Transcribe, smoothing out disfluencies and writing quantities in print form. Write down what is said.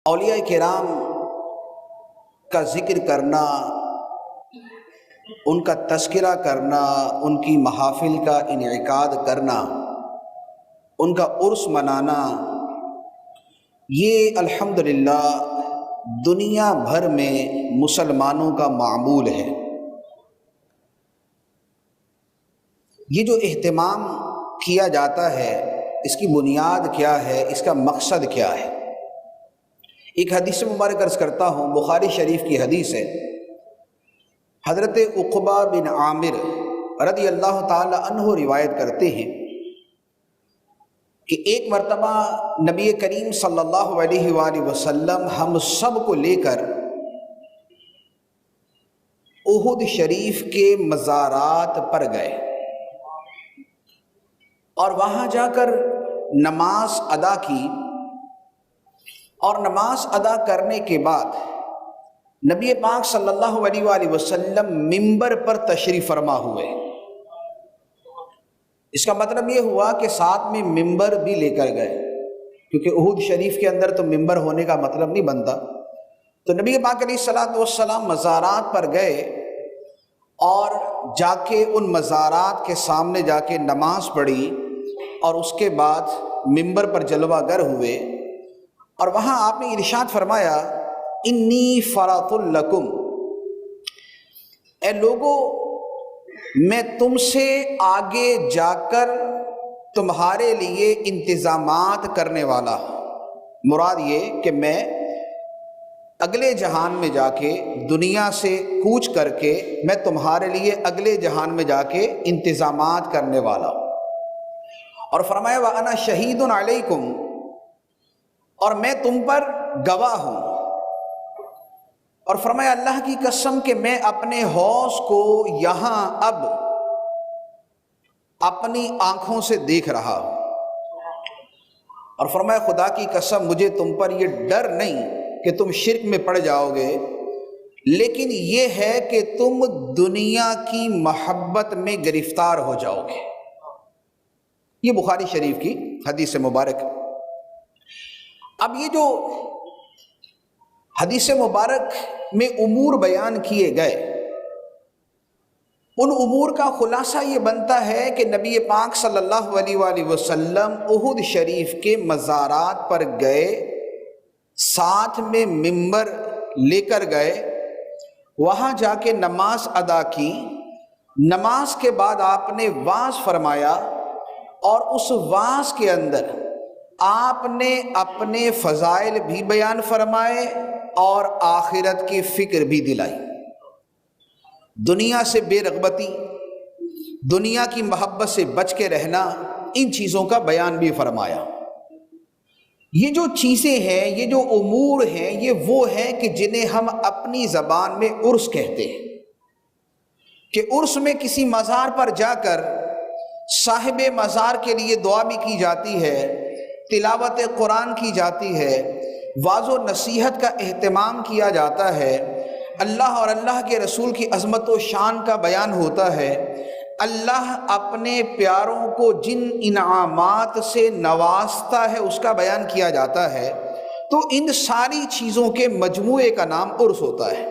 اولیاء کرام کا ذکر کرنا، ان کا تذکرہ کرنا، ان کی محافل کا انعقاد کرنا، ان کا عرس منانا، یہ الحمدللہ دنیا بھر میں مسلمانوں کا معمول ہے۔ یہ جو اہتمام کیا جاتا ہے، اس کی بنیاد کیا ہے، اس کا مقصد کیا ہے؟ ایک حدیث مبارک عرض کرتا ہوں، بخاری شریف کی حدیث ہے۔ حضرت عقبہ بن عامر رضی اللہ تعالی عنہ روایت کرتے ہیں کہ ایک مرتبہ نبی کریم صلی اللہ علیہ وآلہ وسلم ہم سب کو لے کر احد شریف کے مزارات پر گئے اور وہاں جا کر نماز ادا کی، اور نماز ادا کرنے کے بعد نبی پاک صلی اللہ علیہ وآلہ وسلم منبر پر تشریف فرما ہوئے۔ اس کا مطلب یہ ہوا کہ ساتھ میں منبر بھی لے کر گئے، کیونکہ احد شریف کے اندر تو منبر ہونے کا مطلب نہیں بنتا۔ تو نبی پاک علیہ الصلوۃ والسلام مزارات پر گئے اور جا کے ان مزارات کے سامنے جا کے نماز پڑھی، اور اس کے بعد منبر پر جلوہ گر ہوئے، اور وہاں آپ نے ارشاد فرمایا، انی فرط لکم، اے لوگو میں تم سے آگے جا کر تمہارے لیے انتظامات کرنے والا ہوں۔ مراد یہ کہ میں اگلے جہان میں جا کے، دنیا سے کوچ کر کے، میں تمہارے لیے اگلے جہان میں جا کے انتظامات کرنے والا ہوں۔ اور فرمایا وَأَنَا شَهِيدٌ عَلَيْكُمْ، اور میں تم پر گواہ ہوں۔ اور فرمایا اللہ کی قسم کہ میں اپنے حوض کو یہاں اب اپنی آنکھوں سے دیکھ رہا ہوں۔ اور فرمایا خدا کی قسم مجھے تم پر یہ ڈر نہیں کہ تم شرک میں پڑ جاؤ گے، لیکن یہ ہے کہ تم دنیا کی محبت میں گرفتار ہو جاؤ گے۔ یہ بخاری شریف کی حدیث مبارک۔ اب یہ جو حدیث مبارک میں امور بیان کیے گئے، ان امور کا خلاصہ یہ بنتا ہے کہ نبی پاک صلی اللہ علیہ وآلہ وسلم احد شریف کے مزارات پر گئے، ساتھ میں منبر لے کر گئے، وہاں جا کے نماز ادا کی، نماز کے بعد آپ نے وعظ فرمایا، اور اس وعظ کے اندر آپ نے اپنے فضائل بھی بیان فرمائے اور آخرت کی فکر بھی دلائی۔ دنیا سے بے رغبتی، دنیا کی محبت سے بچ کے رہنا، ان چیزوں کا بیان بھی فرمایا۔ یہ جو چیزیں ہیں، یہ جو امور ہیں، یہ وہ ہیں کہ جنہیں ہم اپنی زبان میں عرس کہتے ہیں، کہ عرس میں کسی مزار پر جا کر صاحب مزار کے لیے دعا بھی کی جاتی ہے، تلاوت قرآن کی جاتی ہے، واعظ و نصیحت کا اہتمام کیا جاتا ہے، اللہ اور اللہ کے رسول کی عظمت و شان کا بیان ہوتا ہے، اللہ اپنے پیاروں کو جن انعامات سے نوازتا ہے اس کا بیان کیا جاتا ہے۔ تو ان ساری چیزوں کے مجموعے کا نام عرس ہوتا ہے۔